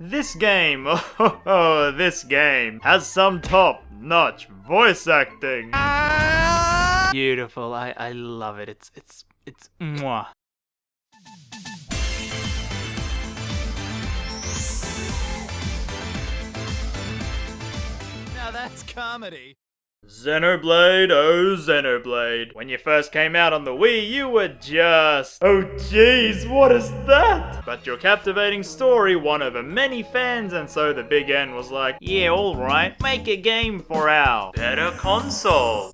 This game, this game has some top-notch voice acting. Beautiful, I love it. It's mwah. Now that's comedy. Xenoblade, oh Xenoblade. When you first came out on the Wii, you were just... oh jeez, what is that? But your captivating story won over many fans, and so the Big N was like, yeah, alright, make a game for our better console.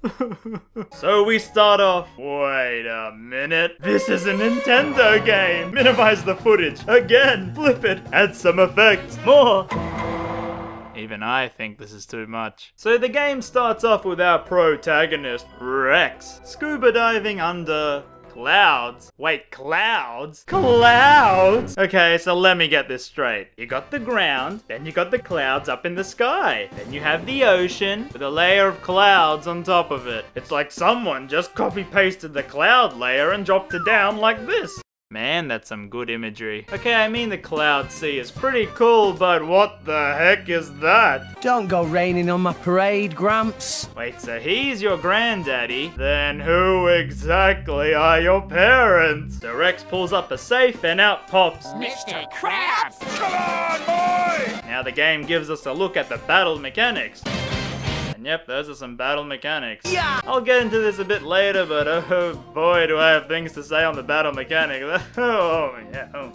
So we start off, wait a minute, this is a Nintendo game. Minimize the footage, again, flip it, add some effects, more. Even I think this is too much. So the game starts off with our protagonist, Rex, scuba diving under clouds. Wait, clouds? Clouds? Okay, so let me get this straight. You got the ground, then you got the clouds up in the sky. Then you have the ocean with a layer of clouds on top of it. It's like someone just copy-pasted the cloud layer and dropped it down like this. Man, that's some good imagery. Okay, I mean the cloud sea is pretty cool, but what the heck is that? Don't go raining on my parade, Gramps. Wait, so he's your granddaddy? Then who exactly are your parents? So Rex pulls up a safe and out pops Mr. Krabs! Come on, boy! Now the game gives us a look at the battle mechanics. And yep, those are some battle mechanics. Yeah! I'll get into this a bit later, but oh boy, do I have things to say on the battle mechanics. Oh yeah.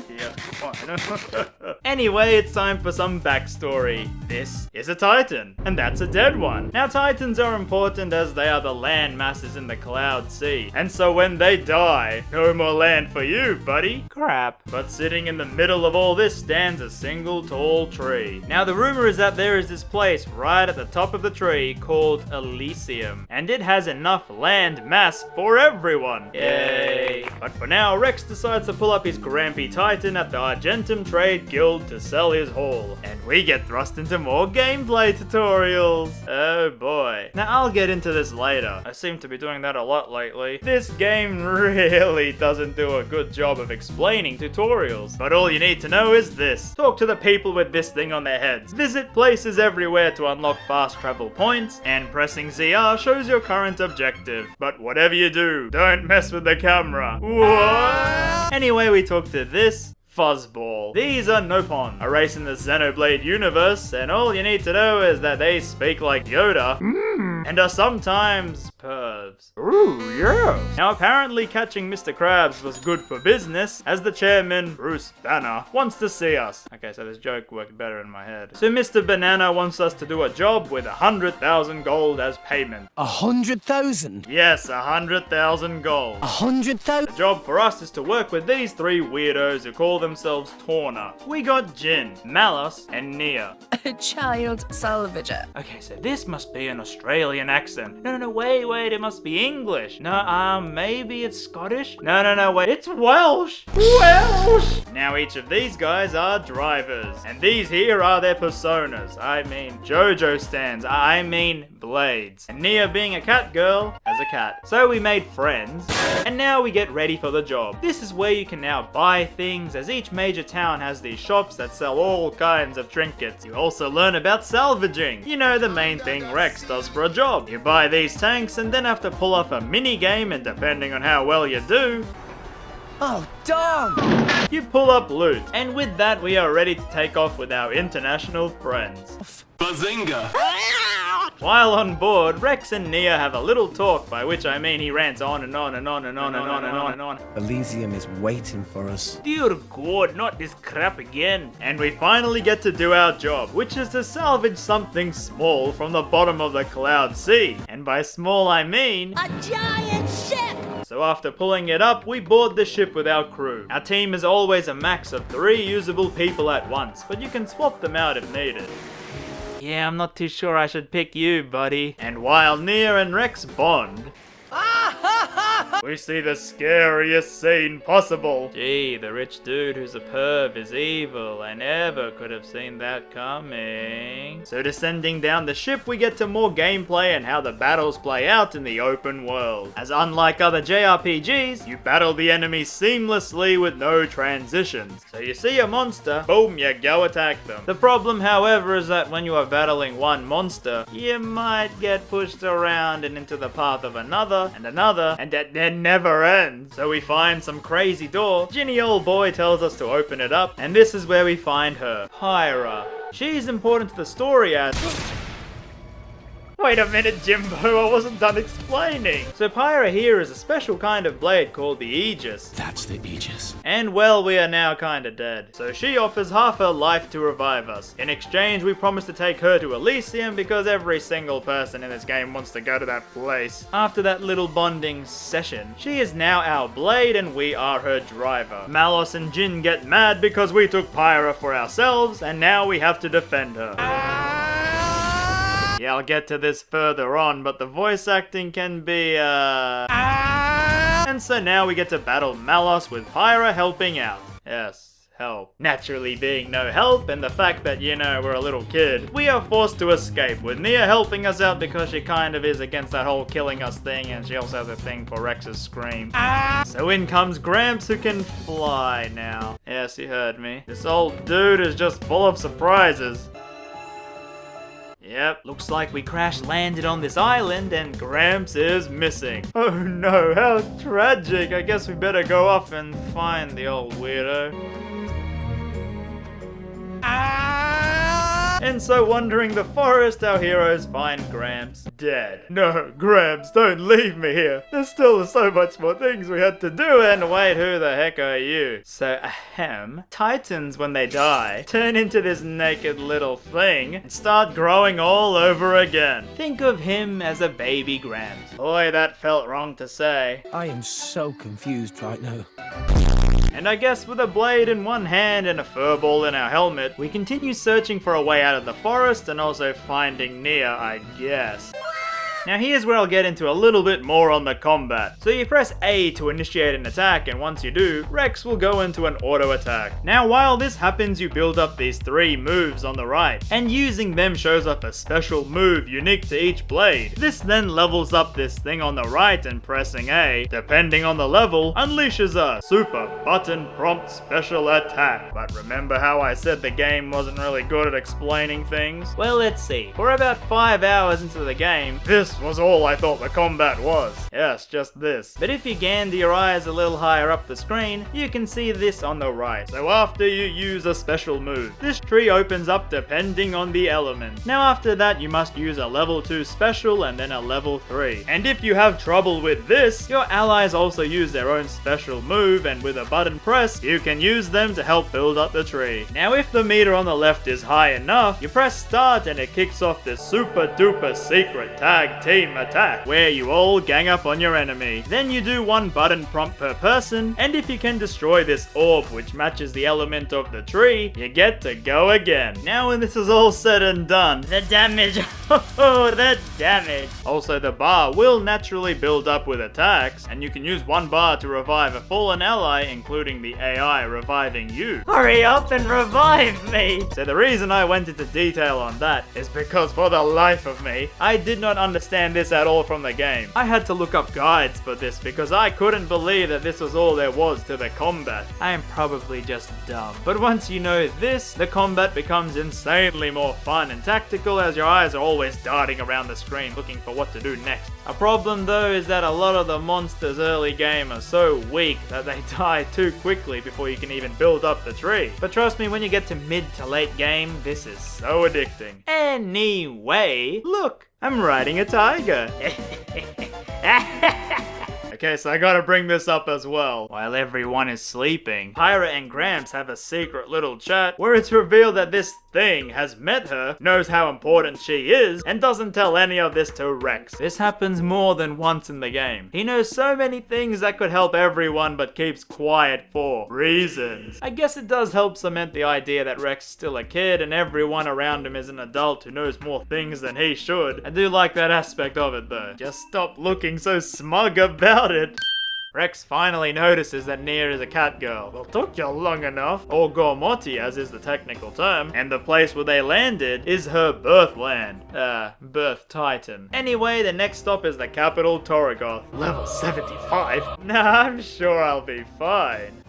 Anyway, it's time for some backstory. This is a Titan, and that's a dead one. Now, Titans are important as they are the land masses in the cloud sea. And so when they die, no more land for you, buddy. Crap. But sitting in the middle of all this stands a single tall tree. Now, the rumor is that there is this place right at the top of the tree called Elysium, and it has enough land mass for everyone. Yay. But for now, Rex decides to pull up his Grampy Titan at the Argentum Trade Guild to sell his haul, and we get thrust into more gameplay tutorials. Oh boy. Now I'll get into this later. I seem to be doing that a lot lately. This game really doesn't do a good job of explaining tutorials, but all you need to know is this. Talk to the people with this thing on their heads. Visit places everywhere to unlock fast travel points, and pressing ZR shows your current objective. But whatever you do, don't mess with the camera. What? Anyway, we talk to this fuzzball. These are Nopon, a race in the Xenoblade universe, and all you need to know is that they speak like Yoda, and are sometimes pervs. Ooh, yes. Now apparently catching Mr. Krabs was good for business, as the chairman, Bruce Banner, wants to see us. Okay, so this joke worked better in my head. So Mr. Banana wants us to do a job with 100,000 gold as payment. 100,000? Yes, 100,000 gold. 100,000? The job for us is to work with these three weirdos who call themselves Torna. We got Jin, Malus, and Nia. A child salvager. Okay, so this must be an Australian accent. No, wait, it must be English. No, maybe it's Scottish? No, wait, it's Welsh! Welsh! Now each of these guys are drivers, and these here are their personas. I mean JoJo stands, I mean blades. And Nia, being a cat girl, has a cat. So we made friends, and now we get ready for the job. This is where you can now buy things, as each major town has these shops that sell all kinds of trinkets. You also learn about salvaging. You know, the main thing Rex does for a job. You buy these tanks and then have to pull off a mini game, and depending on how well you do, Oh, darn! you pull up loot. And with that, we are ready to take off with our international friends. Bazinga! While on board, Rex and Nia have a little talk, by which I mean he rants on and on and on and on and on and on and on. Elysium is waiting for us. Dear God, not this crap again. And we finally get to do our job, which is to salvage something small from the bottom of the cloud sea. And by small I mean A giant ship! So after pulling it up, we board the ship with our crew. Our team is always a max of 3 usable people at once, but you can swap them out if needed. Yeah, I'm not too sure I should pick you, buddy. And while Nia and Rex bond, we see the scariest scene possible. Gee, the rich dude who's a perv is evil. I never could have seen that coming. So descending down the ship, we get to more gameplay and how the battles play out in the open world. As unlike other JRPGs, you battle the enemy seamlessly with no transitions. So you see a monster, boom, you go attack them. The problem, however, is that when you are battling one monster, you might get pushed around and into the path of another, and that then never ends. So we find some crazy door. Ginny old boy tells us to open it up, and this is where we find her, Pyra. She's important to the story as... Wait a minute, Jimbo, I wasn't done explaining. So Pyra here is a special kind of blade called the Aegis. That's the Aegis. And well, we are now kinda dead. So she offers half her life to revive us. In exchange, we promise to take her to Elysium because every single person in this game wants to go to that place. After that little bonding session, she is now our blade and we are her driver. Malos and Jin get mad because we took Pyra for ourselves and now we have to defend her. Yeah, I'll get to this further on, but the voice acting can be, And so now we get to battle Malos with Pyra helping out. Yes, help. Naturally being no help, and the fact that, you know, we're a little kid, we are forced to escape, with Nia helping us out because she kind of is against that whole killing us thing, and she also has a thing for Rex's scream. So in comes Gramps, who can fly now. Yes, you heard me. This old dude is just full of surprises. Yep, looks like we crash landed on this island and Gramps is missing. Oh no, how tragic. I guess we better go off and find the old weirdo. And so wandering the forest, our heroes find Gramps dead. No, Gramps, don't leave me here. There's still so much more things we had to do, and wait, who the heck are you? So, Titans, when they die, turn into this naked little thing and start growing all over again. Think of him as a baby Gramps. Boy, that felt wrong to say. I am so confused right now. And I guess with a blade in one hand and a furball in our helmet, we continue searching for a way out of the forest and also finding Nia, I guess. Now here's where I'll get into a little bit more on the combat. So you press A to initiate an attack, and once you do, Rex will go into an auto attack. Now while this happens, you build up these 3 moves on the right, and using them shows up a special move unique to each blade. This then levels up this thing on the right, and pressing A, depending on the level, unleashes a super button prompt special attack. But remember how I said the game wasn't really good at explaining things? Well, let's see. For about 5 hours into the game, this was all I thought the combat was. Yes, just this. But if you gander your eyes a little higher up the screen, you can see this on the right. So after you use a special move, this tree opens up depending on the element. Now after that, you must use a level 2 special and then a level 3. And if you have trouble with this, your allies also use their own special move, and with a button press, you can use them to help build up the tree. Now if the meter on the left is high enough, you press start and it kicks off this super duper secret tag team attack, where you all gang up on your enemy. Then you do 1 button prompt per person, and if you can destroy this orb which matches the element of the tree, you get to go again. Now when this is all said and done, the damage, oh the damage. Also the bar will naturally build up with attacks, and you can use 1 bar to revive a fallen ally, including the AI reviving you. Hurry up and revive me! So the reason I went into detail on that is because for the life of me, I did not understand this at all from the game. I had to look up guides for this because I couldn't believe that this was all there was to the combat. I am probably just dumb. But once you know this, the combat becomes insanely more fun and tactical, as your eyes are always darting around the screen looking for what to do next. A problem though is that a lot of the monsters early game are so weak that they die too quickly before you can even build up the tree. But trust me, when you get to mid to late game, this is so addicting. Anyway, look! I'm riding a tiger. Okay, so I gotta bring this up as well. While everyone is sleeping, Pyra and Gramps have a secret little chat where it's revealed that this thing has met her, knows how important she is, and doesn't tell any of this to Rex. This happens more than once in the game. He knows so many things that could help everyone but keeps quiet for reasons. I guess it does help cement the idea that Rex is still a kid and everyone around him is an adult who knows more things than he should. I do like that aspect of it though. Just stop looking so smug about it. Rex finally notices that Nia is a cat girl. Well, took you long enough. Or Gormoti, as is the technical term. And the place where they landed is her birthland. Birth Titan. Anyway, the next stop is the capital, Torigoth. Level 75? Nah, I'm sure I'll be fine.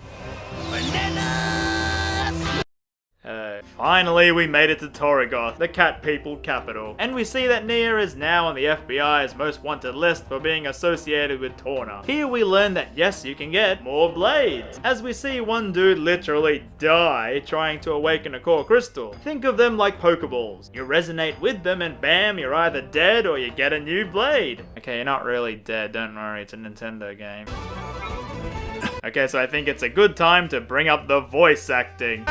Finally, we made it to Torigoth, the cat people capital. And we see that Nia is now on the FBI's most wanted list for being associated with Torna. Here we learn that yes, you can get more blades, as we see one dude literally die trying to awaken a core crystal. Think of them like Pokeballs. You resonate with them and bam, you're either dead or you get a new blade. Okay, you're not really dead, don't worry, it's a Nintendo game. Okay, so I think it's a good time to bring up the voice acting.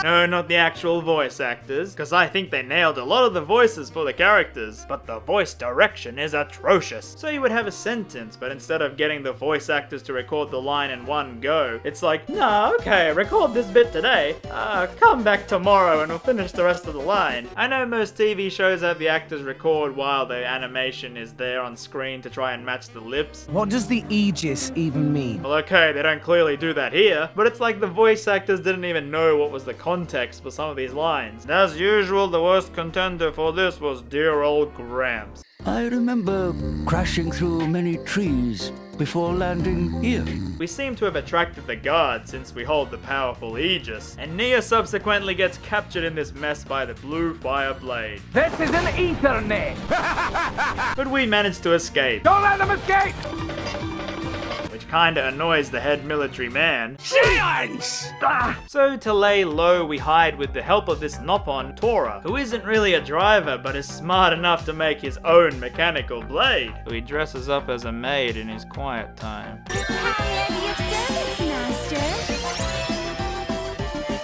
No, not the actual voice actors, because I think they nailed a lot of the voices for the characters, but the voice direction is atrocious. So you would have a sentence, but instead of getting the voice actors to record the line in one go, it's like, nah, okay, record this bit today, come back tomorrow and we'll finish the rest of the line. I know most TV shows have the actors record while the animation is there on screen to try and match the lips. What does the Aegis even mean? Well, okay, they don't clearly do that here, but it's like the voice actors didn't even know what was the context for some of these lines. And as usual, the worst contender for this was dear old Gramps. I remember crashing through many trees before landing here. We seem to have attracted the guards since we hold the powerful Aegis, and Nia subsequently gets captured in this mess by the blue fire blade. This is an Ethernet! But we managed to escape. Don't let them escape! Which kinda annoys the head military man. Science! So to lay low, we hide with the help of this Noppon, Tora, who isn't really a driver but is smart enough to make his own mechanical blade. Who he dresses up as a maid in his quiet time. How ready of service, master?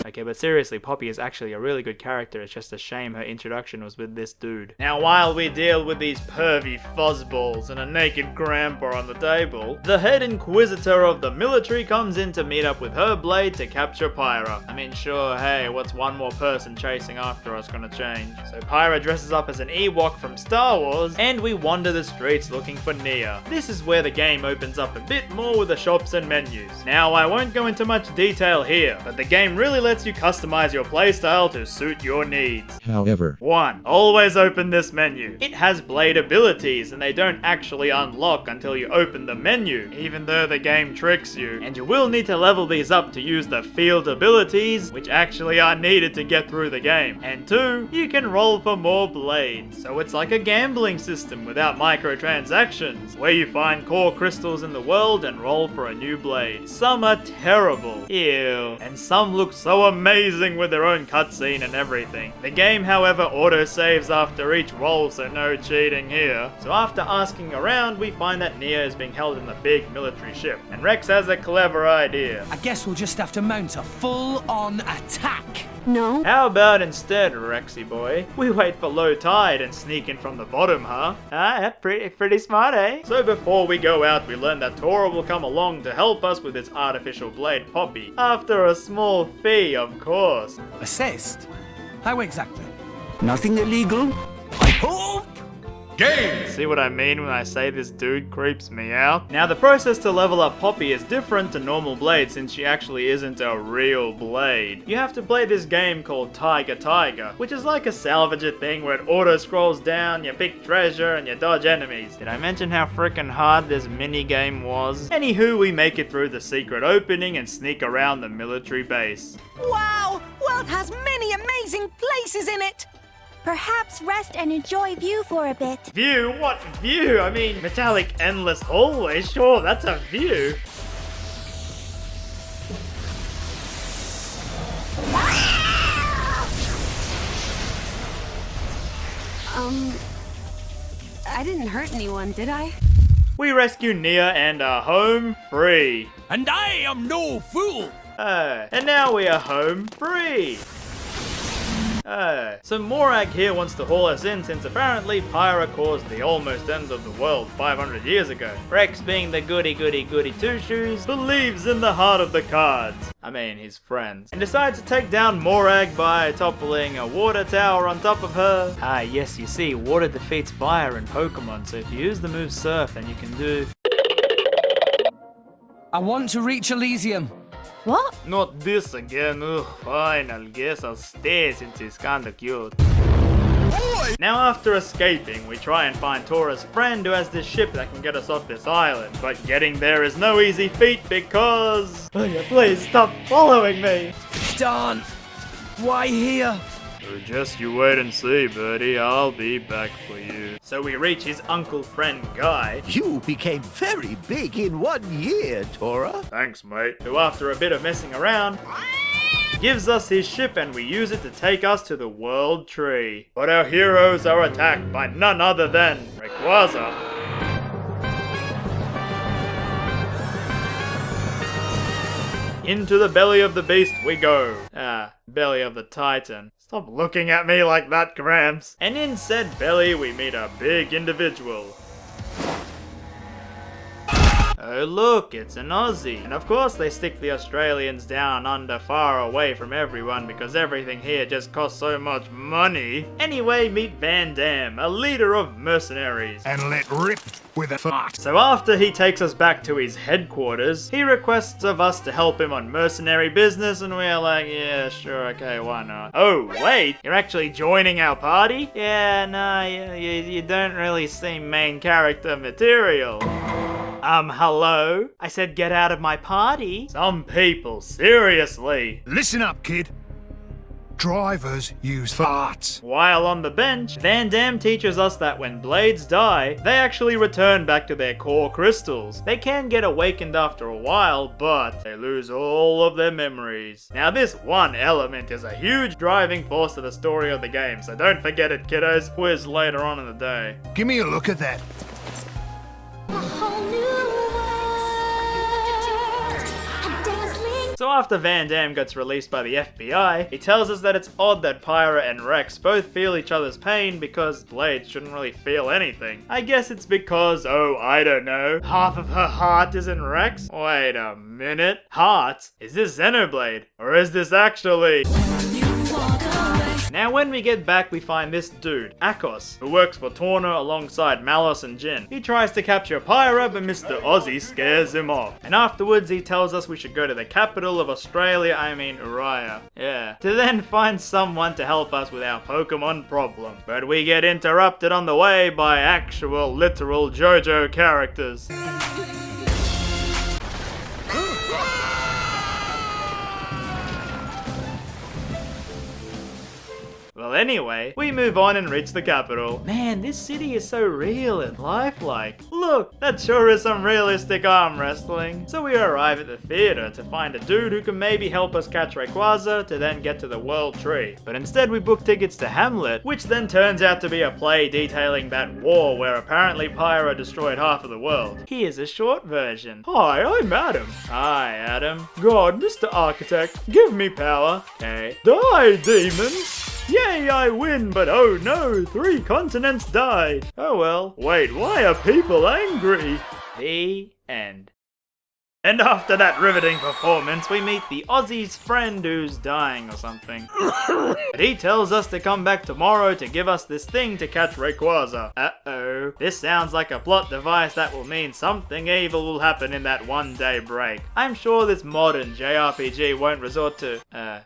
Okay, but seriously, Poppy is actually a really good character. It's just a shame her introduction was with this dude. Now, while we deal with these pervy fuzzballs and a naked grandpa on the table, the head inquisitor of the military comes in to meet up with her blade to capture Pyra. I mean, sure, hey, what's one more person chasing after us gonna change? So Pyra dresses up as an Ewok from Star Wars, and we wander the streets looking for Nia. This is where the game opens up a bit more with the shops and menus. Now, I won't go into much detail here, but the game really lets you customize your playstyle to suit your needs. However, 1. Always open this menu. It has blade abilities and they don't actually unlock until you open the menu, even though the game tricks you. And you will need to level these up to use the field abilities, which actually are needed to get through the game. And 2. You can roll for more blades. So it's like a gambling system without microtransactions, where you find core crystals in the world and roll for a new blade. Some are terrible. Ew. And some look so amazing with their own cutscene and everything. The game, however, auto-saves after each roll, so no cheating here. So after asking around, we find that Nia is being held in the big military ship, and Rex has a clever idea. I guess we'll just have to mount a full-on attack. No. How about instead, Rexy boy, we wait for low tide and sneak in from the bottom, huh? Ah, pretty smart, eh? So before we go out, we learn that Tora will come along to help us with its artificial blade Poppy, after a small fee, of course. Assist? How exactly? Nothing illegal? I hope? Game! See what I mean when I say this dude creeps me out? Now the process to level up Poppy is different to normal blade since she actually isn't a real blade. You have to play this game called Tiger, which is like a salvager thing where it auto scrolls down, you pick treasure, and you dodge enemies. Did I mention how freaking hard this mini game was? Anywho, we make it through the secret opening and sneak around the military base. Wow! World has many amazing places in it! Perhaps rest and enjoy view for a bit. View? What view? I mean, metallic endless hallway, sure, that's a view. I didn't hurt anyone, did I? We rescue Nia and are home free. And I am no fool! And now we are home free. So Morag here wants to haul us in since apparently Pyra caused the almost end of the world 500 years ago. Rex, being the goody two-shoes, believes in the heart of the cards. I mean, his friends. And decides to take down Morag by toppling a water tower on top of her. Ah, yes, you see, water defeats fire in Pokemon, so if you use the move Surf, then you can do... I want to reach Elysium. What? Not this again. Ugh, fine, I guess I'll stay since it's kinda cute. Now after escaping, we try and find Tora's friend who has this ship that can get us off this island. But getting there is no easy feat because... Oh yeah, please stop following me! Darn. Why here? Just you wait and see, Birdie. I'll be back for you. So we reach his uncle friend Guy. You became very big in 1 year, Tora. Thanks, mate. Who after a bit of messing around, gives us his ship and we use it to take us to the World Tree. But our heroes are attacked by none other than Rayquaza. Into the belly of the beast we go. Belly of the Titan. Stop looking at me like that, Gramps. And in said belly we meet a big individual. Oh look, it's an Aussie. And of course they stick the Australians down under far away from everyone because everything here just costs so much money. Anyway, meet Van Dam, a leader of mercenaries. And let rip with a fart. So after he takes us back to his headquarters, he requests of us to help him on mercenary business and we're like, yeah, sure, okay, why not? Oh, wait, you're actually joining our party? Yeah, no, you don't really seem main character material. Hello? I said get out of my party. Some people, seriously. Listen up, kid. Drivers use farts. While on the bench, Van Dam teaches us that when blades die, they actually return back to their core crystals. They can get awakened after a while, but they lose all of their memories. Now this one element is a huge driving force to the story of the game, so don't forget it, kiddos. Quiz later on in the day. Give me a look at that. So after Van Dam gets released by the FBI, he tells us that it's odd that Pyra and Rex both feel each other's pain because Blade shouldn't really feel anything. I guess it's because, oh, I don't know, half of her heart is in Rex? Wait a minute. Heart? Is this Xenoblade? Or is this actually... Now when we get back we find this dude, Aegis, who works for Torna alongside Malos and Jin. He tries to capture Pyra but Mr. Aussie scares him off. And afterwards he tells us we should go to the capital of Australia, Araya. Yeah. To then find someone to help us with our Pokemon problem. But we get interrupted on the way by actual literal JoJo characters. Well anyway, we move on and reach the capital. Man, this city is so real and lifelike. Look, that sure is some realistic arm wrestling. So we arrive at the theater to find a dude who can maybe help us catch Rayquaza to then get to the World Tree. But instead we book tickets to Hamlet, which then turns out to be a play detailing that war where apparently Pyra destroyed half of the world. Here's a short version. Hi, I'm Adam. Hi, Adam. God, Mr. Architect, give me power. Okay. Die, demons! Yay, I win, but oh no, 3 continents died. Oh well. Wait, why are people angry? The end. And after that riveting performance, we meet the Aussie's friend who's dying or something. But he tells us to come back tomorrow to give us this thing to catch Rayquaza. Uh-oh. This sounds like a plot device that will mean something evil will happen in that 1-day break. I'm sure this modern JRPG won't resort to,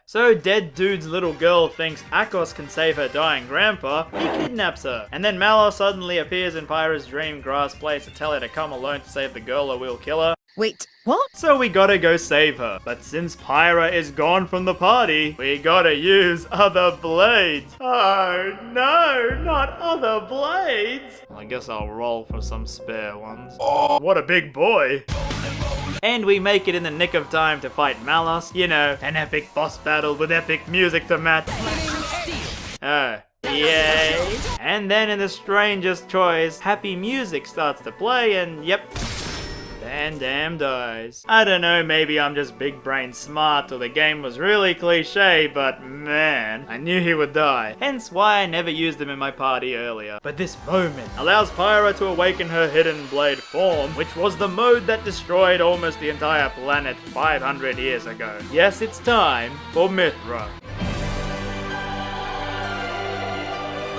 So dead dude's little girl thinks Aegis can save her dying grandpa, he kidnaps her. And then Malos suddenly appears in Pyra's dream grass place to tell her to come alone to save the girl or we'll kill her. Wait, what? So we gotta go save her. But since Pyra is gone from the party, we gotta use other blades. Oh no, not other blades. Well, I guess I'll roll for some spare ones. Oh, what a big boy. And we make it in the nick of time to fight Malos. You know, an epic boss battle with epic music to match. Oh. Yay. And then in the strangest choice, happy music starts to play and yep. Van Dam dies. I don't know, maybe I'm just big brain smart or the game was really cliche, but man, I knew he would die. Hence why I never used him in my party earlier. But this moment allows Pyra to awaken her hidden blade form, which was the mode that destroyed almost the entire planet 500 years ago. Yes, it's time for Mithra.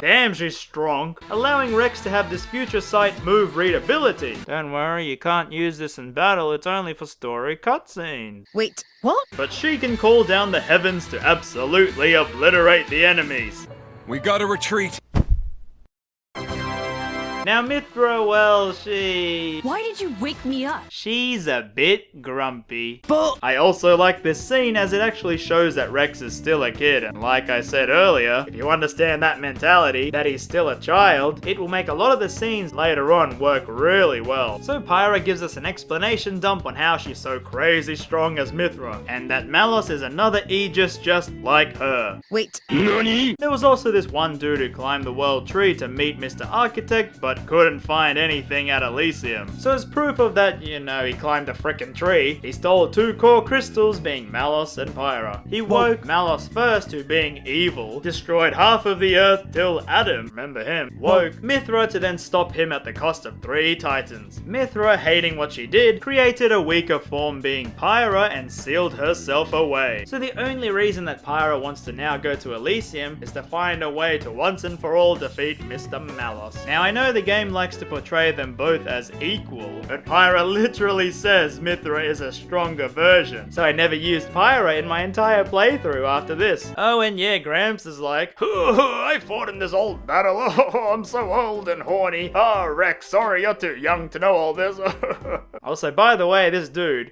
Damn, she's strong. Allowing Rex to have this future sight move read ability. Don't worry, you can't use this in battle, it's only for story cutscenes. Wait, what? But she can call down the heavens to absolutely obliterate the enemies. We gotta retreat. Now Mithra, well, she... Why did you wake me up? she's a bit grumpy. But I also like this scene as it actually shows that Rex is still a kid, and like I said earlier, if you understand that mentality, that he's still a child, it will make a lot of the scenes later on work really well. So Pyra gives us an explanation dump on how she's so crazy strong as Mithra, and that Malos is another Aegis just like her. Wait, There was also this one dude who climbed the world tree to meet Mr. Architect, but couldn't find anything at Elysium. So as proof of that, you know, he climbed a frickin' tree, he stole 2 core crystals, being Malos and Pyra. He woke Malos first, who being evil, destroyed half of the earth till Adam, remember him, woke Mithra to then stop him at the cost of 3 titans. Mithra, hating what she did, created a weaker form being Pyra and sealed herself away. So the only reason that Pyra wants to now go to Elysium is to find a way to once and for all defeat Mr. Malos. Now I know the game likes to portray them both as equal, but Pyra literally says Mithra is a stronger version, so I never used Pyra in my entire playthrough after this. Oh, and yeah, Gramps is like, I fought in this old battle, oh, I'm so old and horny. Oh, Rex, sorry, you're too young to know all this. Also, by the way, this dude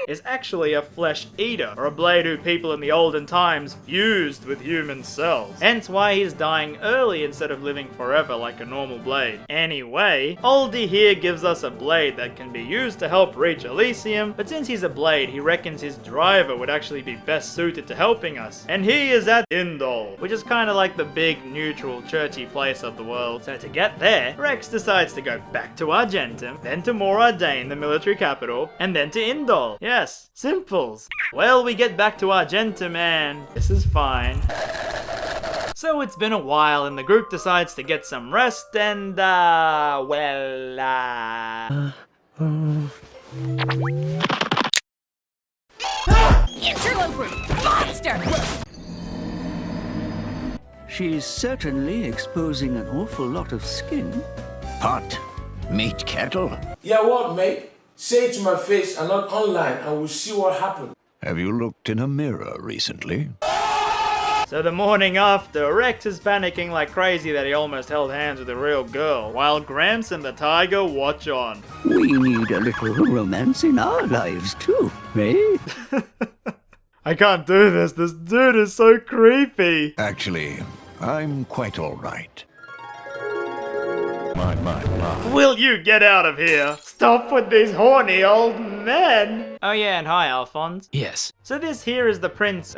is actually a flesh eater, or a blade who people in the olden times fused with human cells. Hence why he's dying early instead of living forever like a normal blade. Anyway, Oldie here gives us a blade that can be used to help reach Elysium, but since he's a blade, he reckons his driver would actually be best suited to helping us. And he is at Indore, which is kind of like the big, neutral, churchy place of the world. So to get there, Rex decides to go back to Argentum, then to Moradane, the military capital, and then to Indore. Yes, simples. Well, we get back to Argentum and this is fine. So it's been a while and the group decides to get some rest and, interloper! Monster! She's certainly exposing an awful lot of skin. Pot, meat kettle. Yeah, what, mate? Say it to my face and not online, and we'll see what happens. Have you looked in a mirror recently? So the morning after, Rex is panicking like crazy that he almost held hands with a real girl, while Gramps and the tiger watch on. We need a little romance in our lives too, eh? I can't do this dude is so creepy. Actually, I'm quite all right. My. Will you get out of here? Stop with these horny old men! Oh yeah, and hi Alphonse. yes, So this here is the prince,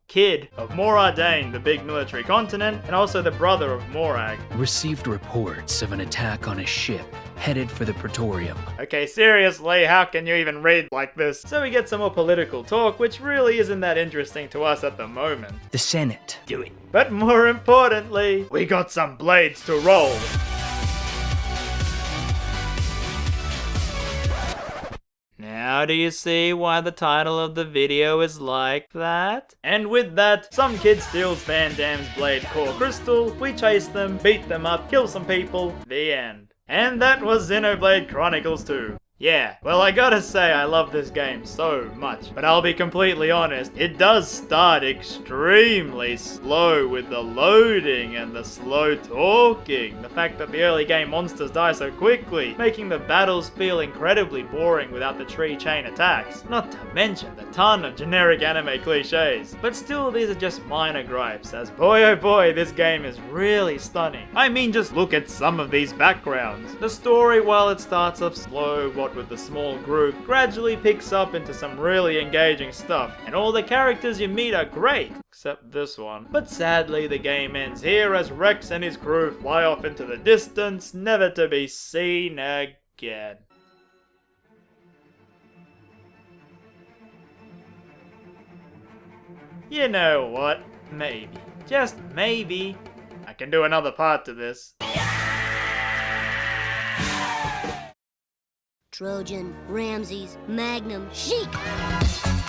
kid of Moradane, the big military continent, and also the brother of Morag. received reports of an attack on a ship headed for the Praetorium. Okay, seriously, how can you even read like this? So we get some more political talk, which really isn't that interesting to us at the moment. The Senate. Do it. But more importantly, we got some blades to roll. Now do you see why the title of the video is like that? And with that, some kid steals Van Damme's blade core crystal, we chase them, beat them up, kill some people, the end. And that was Xenoblade Chronicles 2. Yeah, well I gotta say I love this game so much, but I'll be completely honest, it does start extremely slow with the loading and the slow talking. The fact that the early game monsters die so quickly, making the battles feel incredibly boring without the tree chain attacks. Not to mention the ton of generic anime cliches. But still, these are just minor gripes, as boy oh boy, this game is really stunning. I mean, just look at some of these backgrounds. The story, while it starts off slow, with the small group, gradually picks up into some really engaging stuff, and all the characters you meet are great, except this one. But sadly, the game ends here as Rex and his crew fly off into the distance, never to be seen again. You know what? Maybe, just maybe, I can do another part to this. Trojan, RamZaes, Magnum, Sheik!